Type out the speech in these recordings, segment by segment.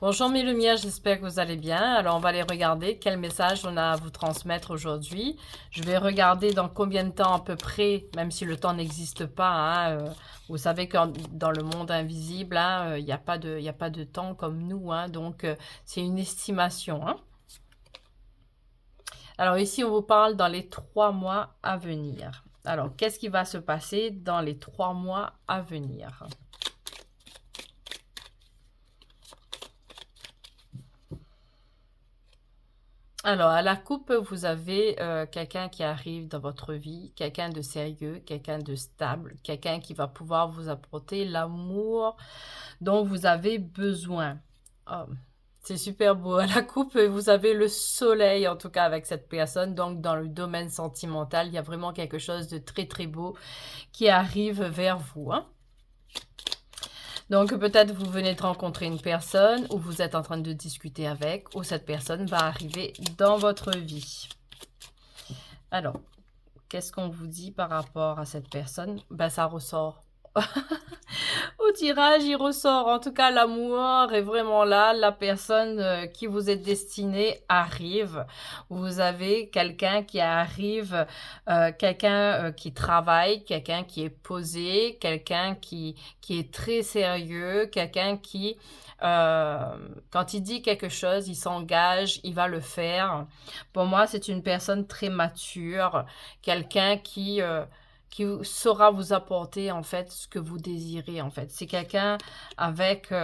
Bonjour mes lumières, j'espère que vous allez bien. Alors on va aller regarder quel message on a à vous transmettre aujourd'hui. Je vais regarder dans combien de temps à peu près, même si le temps n'existe pas. Vous savez que dans le monde invisible, il n'y a pas de temps comme nous. Donc c'est une estimation. Alors ici on vous parle dans les 3 mois à venir. Alors qu'est-ce qui va se passer dans les 3 mois à venir? Alors, à la coupe, vous avez quelqu'un qui arrive dans votre vie, quelqu'un de sérieux, quelqu'un de stable, quelqu'un qui va pouvoir vous apporter l'amour dont vous avez besoin. Oh, c'est super beau. À la coupe, vous avez le soleil, en tout cas, avec cette personne. Donc, dans le domaine sentimental, il y a vraiment quelque chose de très, très beau qui arrive vers vous. Donc peut-être vous venez de rencontrer une personne ou vous êtes en train de discuter avec ou cette personne va arriver dans votre vie. Alors, qu'est-ce qu'on vous dit par rapport à cette personne? Ça ressort. Au tirage, il ressort. En tout cas, l'amour est vraiment là. La personne qui vous est destinée arrive. Vous avez quelqu'un qui arrive, quelqu'un qui travaille, quelqu'un qui est posé, quelqu'un qui est très sérieux, quelqu'un qui, quand il dit quelque chose, il s'engage, il va le faire. Pour moi, c'est une personne très mature, quelqu'un qui saura vous apporter en fait ce que vous désirez en fait. C'est quelqu'un avec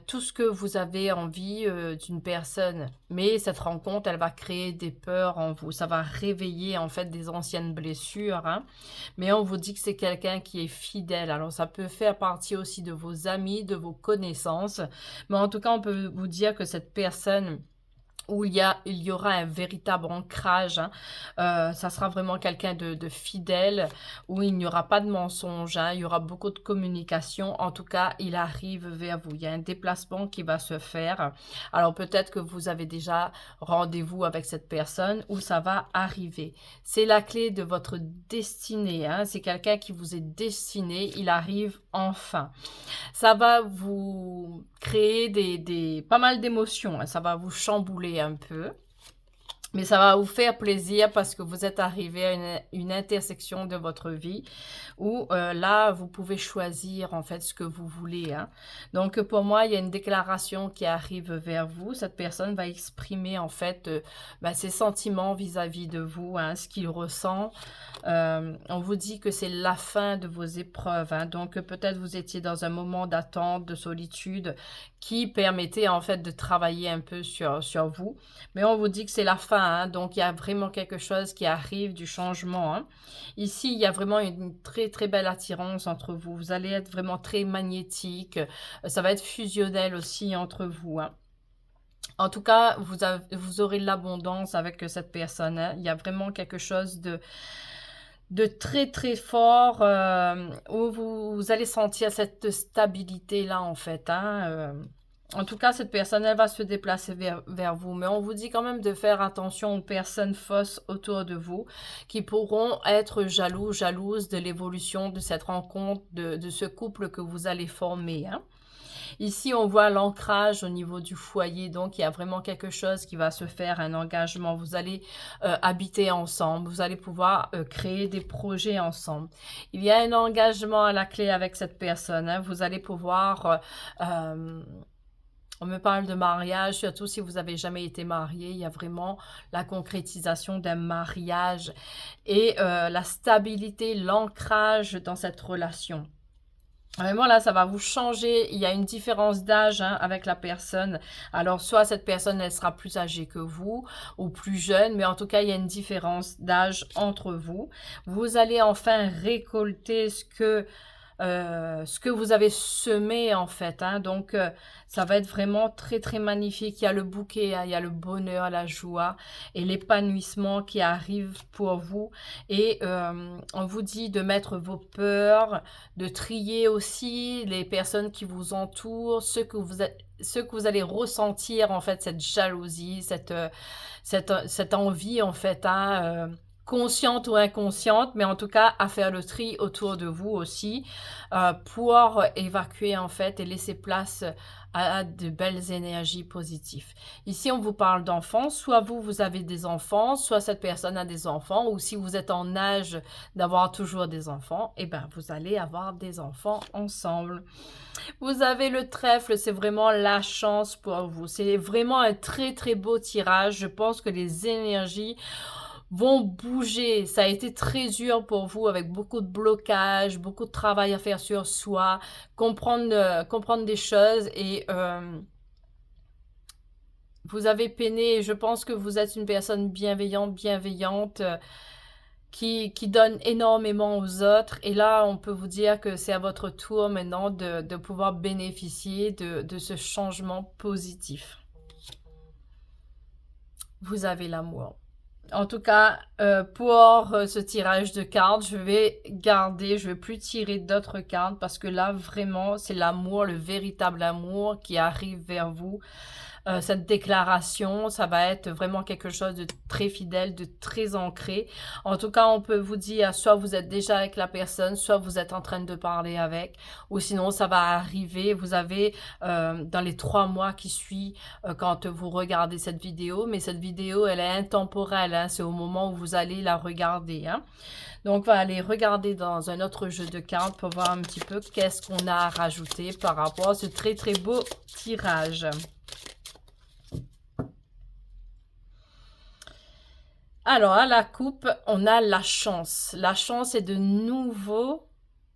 tout ce que vous avez envie d'une personne. Mais cette rencontre, elle va créer des peurs en vous. Ça va réveiller en fait des anciennes blessures. Mais on vous dit que c'est quelqu'un qui est fidèle. Alors ça peut faire partie aussi de vos amis, de vos connaissances. Mais en tout cas, on peut vous dire que cette personne où il y aura un véritable ancrage. Ça sera vraiment quelqu'un de fidèle, où il n'y aura pas de mensonge, il y aura beaucoup de communication. En tout cas, il arrive vers vous. Il y a un déplacement qui va se faire. Alors peut-être que vous avez déjà rendez-vous avec cette personne ou ça va arriver. C'est la clé de votre destinée. C'est quelqu'un qui vous est destiné. Il arrive enfin. Ça va vous créer pas mal d'émotions, ça va vous chambouler un peu. Mais ça va vous faire plaisir parce que vous êtes arrivé à une intersection de votre vie où là, vous pouvez choisir en fait ce que vous voulez. Donc pour moi, il y a une déclaration qui arrive vers vous. Cette personne va exprimer en fait ses sentiments vis-à-vis de vous, ce qu'il ressent. On vous dit que c'est la fin de vos épreuves. Donc peut-être vous étiez dans un moment d'attente, de solitude qui permettait en fait de travailler un peu sur vous. Mais on vous dit que c'est la fin, donc il y a vraiment quelque chose qui arrive, du changement. Ici, il y a vraiment une très très belle attirance entre vous. Vous allez être vraiment très magnétique. Ça va être fusionnel aussi entre vous. En tout cas, vous aurez l'abondance avec cette personne. Il y a vraiment quelque chose de très très fort où vous allez sentir cette stabilité-là en fait. En tout cas, cette personne, elle va se déplacer vers vous. Mais on vous dit quand même de faire attention aux personnes fausses autour de vous qui pourront être jalouses de l'évolution de cette rencontre, de ce couple que vous allez former. Ici, on voit l'ancrage au niveau du foyer. Donc, il y a vraiment quelque chose qui va se faire, un engagement. Vous allez habiter ensemble. Vous allez pouvoir créer des projets ensemble. Il y a un engagement à la clé avec cette personne. Vous allez pouvoir... on me parle de mariage, surtout si vous n'avez jamais été marié. Il y a vraiment la concrétisation d'un mariage et la stabilité, l'ancrage dans cette relation. Vraiment là, ça va vous changer. Il y a une différence d'âge avec la personne. Alors, soit cette personne, elle sera plus âgée que vous ou plus jeune, mais en tout cas, il y a une différence d'âge entre vous. Vous allez enfin récolter ce que vous avez semé en fait. Donc, ça va être vraiment très très magnifique. Il y a le bouquet, il y a le bonheur, la joie et l'épanouissement qui arrive pour vous. Et on vous dit de mettre vos peurs, de trier aussi les personnes qui vous entourent, ce que vous allez ressentir en fait, cette jalousie, cette envie en fait. consciente ou inconsciente, mais en tout cas à faire le tri autour de vous aussi, pour évacuer en fait et laisser place à de belles énergies positives. Ici, on vous parle d'enfants, soit vous avez des enfants, soit cette personne a des enfants, ou si vous êtes en âge d'avoir toujours des enfants, et ben vous allez avoir des enfants ensemble. Vous avez le trèfle, c'est vraiment la chance pour vous. C'est vraiment un très très beau tirage. Je pense que les énergies vont bouger. Ça a été très dur pour vous avec beaucoup de blocages, beaucoup de travail à faire sur soi, comprendre des choses et vous avez peiné. Je pense que vous êtes une personne bienveillante, qui donne énormément aux autres. Et là, on peut vous dire que c'est à votre tour maintenant de pouvoir bénéficier de ce changement positif. Vous avez l'amour. En tout cas, pour ce tirage de cartes, je vais garder, je ne vais plus tirer d'autres cartes parce que là, vraiment, c'est l'amour, le véritable amour qui arrive vers vous. Cette déclaration, ça va être vraiment quelque chose de très fidèle, de très ancré. En tout cas, on peut vous dire, soit vous êtes déjà avec la personne, soit vous êtes en train de parler avec, ou sinon ça va arriver. Vous avez dans les 3 mois qui suivent quand vous regardez cette vidéo, mais cette vidéo, elle est intemporelle, hein, c'est au moment où vous allez la regarder. Hein. Donc, on va aller regarder dans un autre jeu de cartes pour voir un petit peu qu'est-ce qu'on a à rajouter par rapport à ce très très beau tirage. Alors, à la coupe, on a la chance. La chance est de nouveau,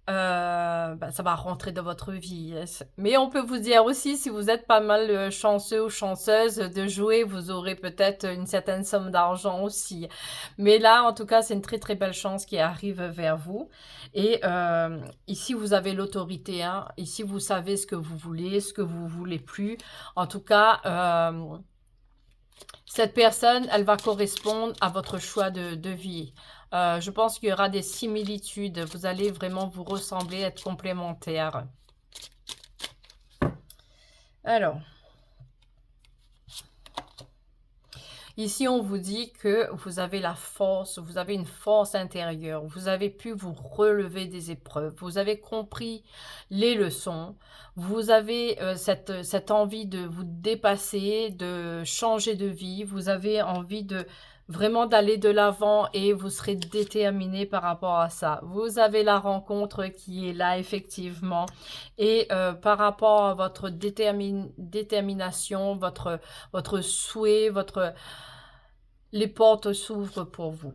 ça va rentrer dans votre vie. Mais on peut vous dire aussi, si vous êtes pas mal chanceux ou chanceuse de jouer, vous aurez peut-être une certaine somme d'argent aussi. Mais là, en tout cas, c'est une très très belle chance qui arrive vers vous. Et ici, vous avez l'autorité. Hein. Ici, vous savez ce que vous voulez, ce que vous voulez plus. En tout cas... cette personne, elle va correspondre à votre choix de vie. Je pense qu'il y aura des similitudes. Vous allez vraiment vous ressembler, être complémentaires. Alors, ici, on vous dit que vous avez la force, vous avez une force intérieure, vous avez pu vous relever des épreuves, vous avez compris les leçons, vous avez cette envie de vous dépasser, de changer de vie, vous avez envie de vraiment d'aller de l'avant et vous serez déterminé par rapport à ça. Vous avez la rencontre qui est là effectivement et par rapport à votre détermination, votre souhait, les portes s'ouvrent pour vous.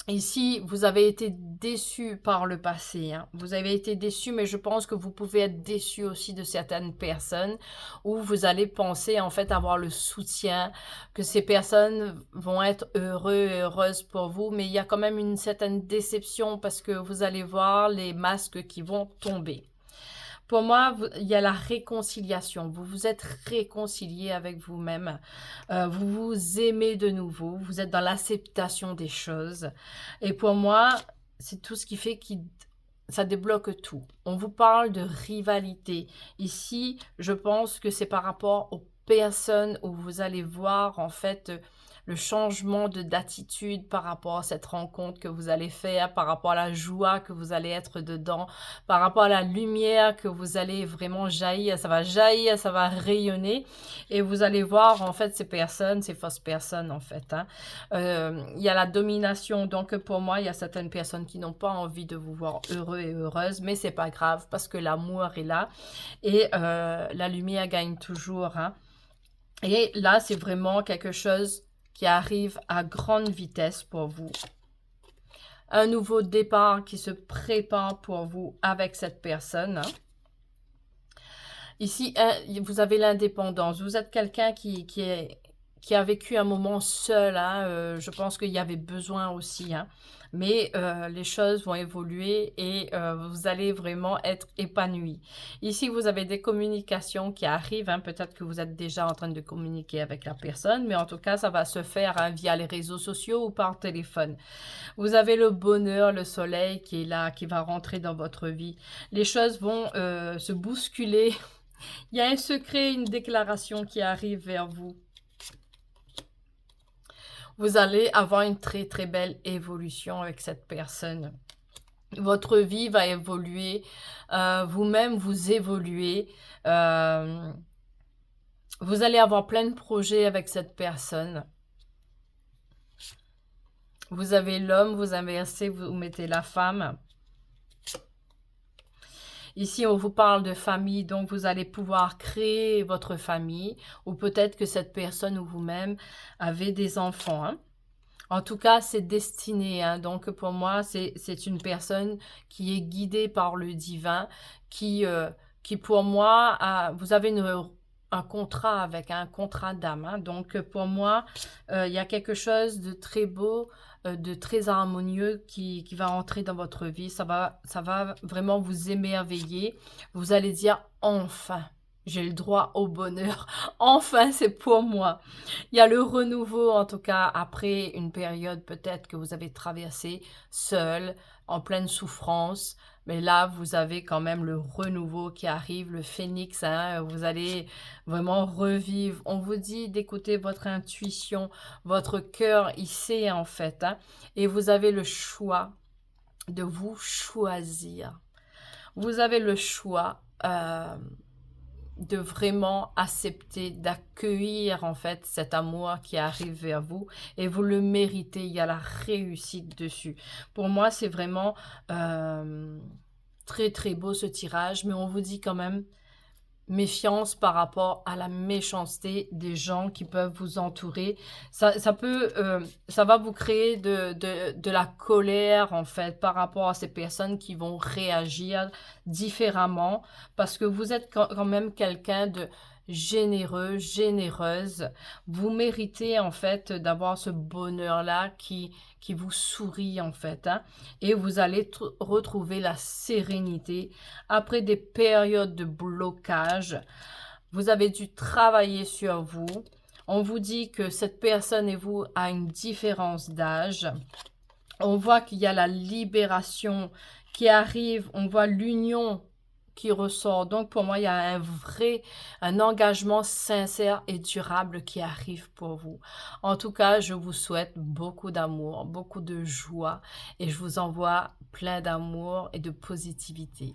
Ici, vous avez été déçu par le passé. Hein. Vous avez été déçu, mais je pense que vous pouvez être déçu aussi de certaines personnes où vous allez penser en fait avoir le soutien, que ces personnes vont être heureux et heureuses pour vous, mais il y a quand même une certaine déception parce que vous allez voir les masques qui vont tomber. Pour moi, il y a la réconciliation. Vous vous êtes réconcilié avec vous-même. Vous vous aimez de nouveau. Vous êtes dans l'acceptation des choses. Et pour moi, c'est tout ce qui fait que ça débloque tout. On vous parle de rivalité. Ici, je pense que c'est par rapport aux personnes où vous allez voir en fait le changement d'attitude par rapport à cette rencontre que vous allez faire, par rapport à la joie que vous allez être dedans, par rapport à la lumière que vous allez vraiment jaillir, ça va rayonner et vous allez voir en fait ces personnes, ces fausses personnes en fait. Hein. Il y a la domination, donc pour moi il y a certaines personnes qui n'ont pas envie de vous voir heureux et heureuse, mais c'est pas grave parce que l'amour est là et la lumière gagne toujours. Hein. Et là c'est vraiment quelque chose qui arrive à grande vitesse pour vous. Un nouveau départ qui se prépare pour vous avec cette personne. Ici, vous avez l'indépendance. Vous êtes quelqu'un qui a vécu un moment seul. Hein. Je pense qu'il y avait besoin aussi. Hein. Mais les choses vont évoluer et vous allez vraiment être épanoui. Ici, vous avez des communications qui arrivent. Hein. Peut-être que vous êtes déjà en train de communiquer avec la personne, mais en tout cas, ça va se faire hein, via les réseaux sociaux ou par téléphone. Vous avez le bonheur, le soleil qui est là, qui va rentrer dans votre vie. Les choses vont se bousculer. Il y a un secret, une déclaration qui arrive vers vous. Vous allez avoir une très très belle évolution avec cette personne. Votre vie va évoluer, vous-même vous évoluez, vous allez avoir plein de projets avec cette personne. Vous avez l'homme, vous inversez, vous mettez la femme. Ici, on vous parle de famille, donc vous allez pouvoir créer votre famille, ou peut-être que cette personne ou vous-même avez des enfants, hein. En tout cas, c'est destiné, hein. Donc pour moi, c'est une personne qui est guidée par le divin, qui pour moi, vous avez un contrat avec un contrat d'âme, hein. Donc pour moi, il y a quelque chose de très beau, de très harmonieux qui va entrer dans votre vie. Ça va vraiment vous émerveiller. Vous allez dire enfin. J'ai le droit au bonheur. Enfin, c'est pour moi. Il y a le renouveau, en tout cas, après une période peut-être que vous avez traversée seul, en pleine souffrance. Mais là, vous avez quand même le renouveau qui arrive, le phénix, hein, vous allez vraiment revivre. On vous dit d'écouter votre intuition, votre cœur, il sait en fait, hein, et vous avez le choix de vous choisir. Vous avez le choix de vraiment accepter, d'accueillir en fait cet amour qui arrive vers vous et vous le méritez, il y a la réussite dessus. Pour moi, c'est vraiment très très beau ce tirage, mais on vous dit quand même méfiance par rapport à la méchanceté des gens qui peuvent vous entourer. Ça va vous créer de la colère, en fait, par rapport à ces personnes qui vont réagir différemment, parce que vous êtes quand même quelqu'un de généreux, généreuse. Vous méritez, en fait, d'avoir ce bonheur-là qui vous sourit, en fait, hein, et vous allez retrouver la sérénité après des périodes de blocage. Vous avez dû travailler sur vous. On vous dit que cette personne et vous a une différence d'âge. On voit qu'il y a la libération qui arrive. On voit l'union qui ressort. Donc, pour moi, il y a un engagement sincère et durable qui arrive pour vous. En tout cas, je vous souhaite beaucoup d'amour, beaucoup de joie et je vous envoie plein d'amour et de positivité.